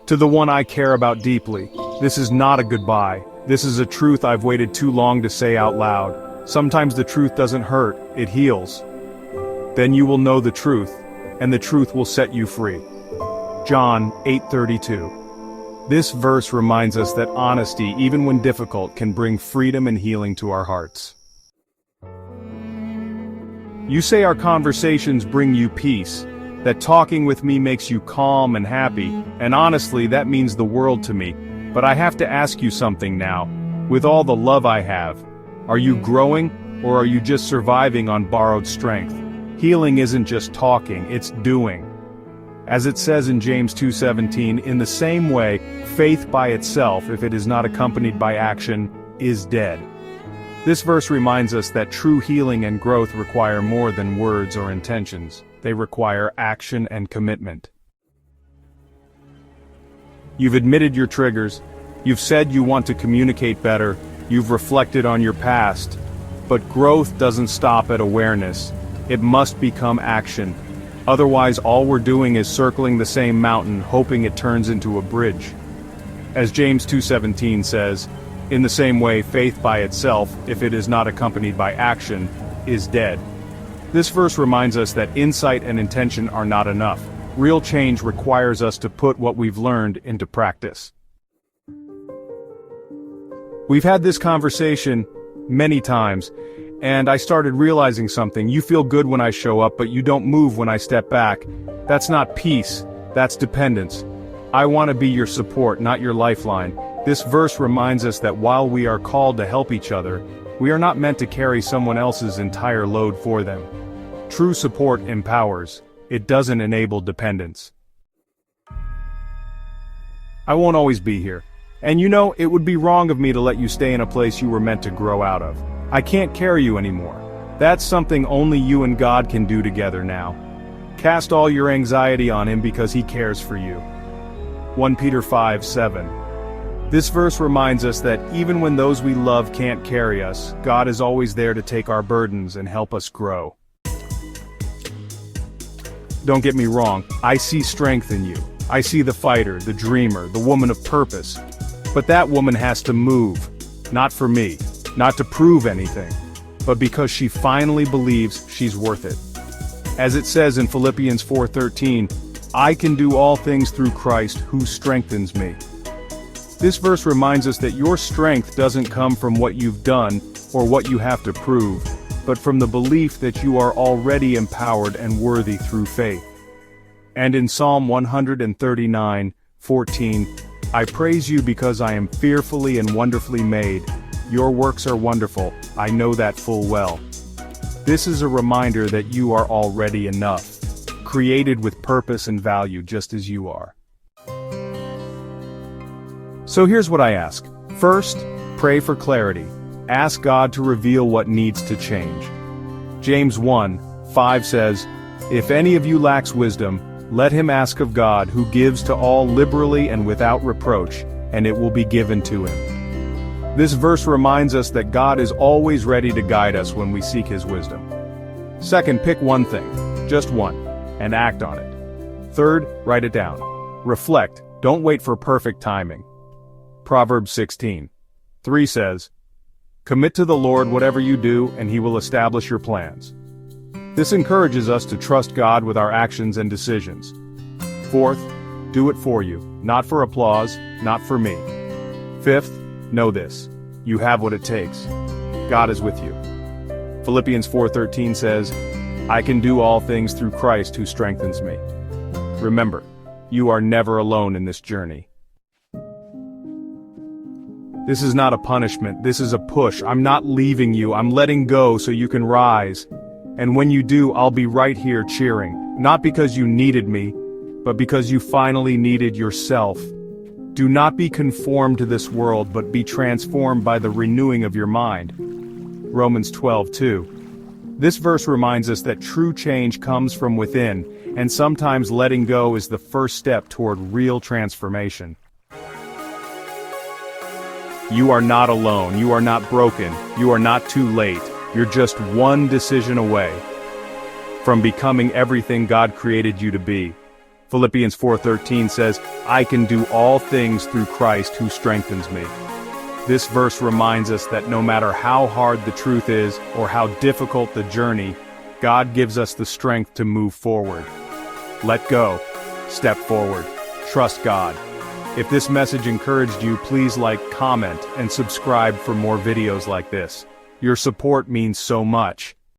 To the one I care about deeply, this is not a goodbye. This is a truth I've waited too long to say out loud. Sometimes the truth doesn't hurt, it heals. Then you will know the truth, and the truth will set you free. John 8:32. This verse reminds us that honesty, even when difficult, can bring freedom and healing to our hearts. You say our conversations bring you peace, that talking with me makes you calm and happy, and honestly, that means the world to me. But I have to ask you something now. With all the love I have, are you growing, or are you just surviving on borrowed strength? Healing isn't just talking, it's doing. As it says in James 2:17, in the same way, faith by itself, if it is not accompanied by action, is dead. This verse reminds us that true healing and growth require more than words or intentions. They require action and commitment. You've admitted your triggers, you've said you want to communicate better, you've reflected on your past. But growth doesn't stop at awareness, it must become action. Otherwise, all we're doing is circling the same mountain, hoping it turns into a bridge. As James 2:17 says, in the same way, faith by itself, if it is not accompanied by action, is dead. This verse reminds us that insight and intention are not enough. Real change requires us to put what we've learned into practice. We've had this conversation many times, and I started realizing something. You feel good when I show up, but you don't move when I step back. That's not peace, that's dependence. I want to be your support, not your lifeline. This verse reminds us that while we are called to help each other, we are not meant to carry someone else's entire load for them. True support empowers, it doesn't enable dependence. I won't always be here. And you know, it would be wrong of me to let you stay in a place you were meant to grow out of. I can't carry you anymore. That's something only you and God can do together now. Cast all your anxiety on Him because He cares for you. 1 Peter 5:7. This verse reminds us that even when those we love can't carry us, God is always there to take our burdens and help us grow. Don't get me wrong, I see strength in you. I see the fighter, the dreamer, the woman of purpose. But that woman has to move. Not for me, not to prove anything, but because she finally believes she's worth it. As it says in Philippians 4:13, I can do all things through Christ who strengthens me. This verse reminds us that your strength doesn't come from what you've done or what you have to prove, but from the belief that you are already empowered and worthy through faith. And in Psalm 139:14, I praise you because I am fearfully and wonderfully made. Your works are wonderful, I know that full well. This is a reminder that you are already enough, created with purpose and value just as you are. So here's what I ask. First, pray for clarity. Ask God to reveal what needs to change. James 1:5 says, if any of you lacks wisdom, let him ask of God who gives to all liberally and without reproach, and it will be given to him. This verse reminds us that God is always ready to guide us when we seek His wisdom. Second, pick one thing, just one, and act on it. Third, write it down. Reflect, don't wait for perfect timing. Proverbs 16:3 says, commit to the Lord whatever you do, and He will establish your plans. This encourages us to trust God with our actions and decisions. Fourth, do it for you, not for applause, not for me. Fifth, know this, you have what it takes. God is with you. Philippians 4:13 says, I can do all things through Christ who strengthens me. Remember, you are never alone in this journey. This is not a punishment, this is a push. I'm not leaving you, I'm letting go so you can rise. And when you do, I'll be right here cheering, not because you needed me, but because you finally needed yourself. Do not be conformed to this world, but be transformed by the renewing of your mind. Romans 12:2. This verse reminds us that true change comes from within, and sometimes letting go is the first step toward real transformation. You are not alone, you are not broken, you are not too late, you're just one decision away from becoming everything God created you to be. Philippians 4:13 says, I can do all things through Christ who strengthens me. This verse reminds us that no matter how hard the truth is or how difficult the journey, God gives us the strength to move forward. Let go. Step forward. Trust God. If this message encouraged you, please like, comment, and subscribe for more videos like this. Your support means so much.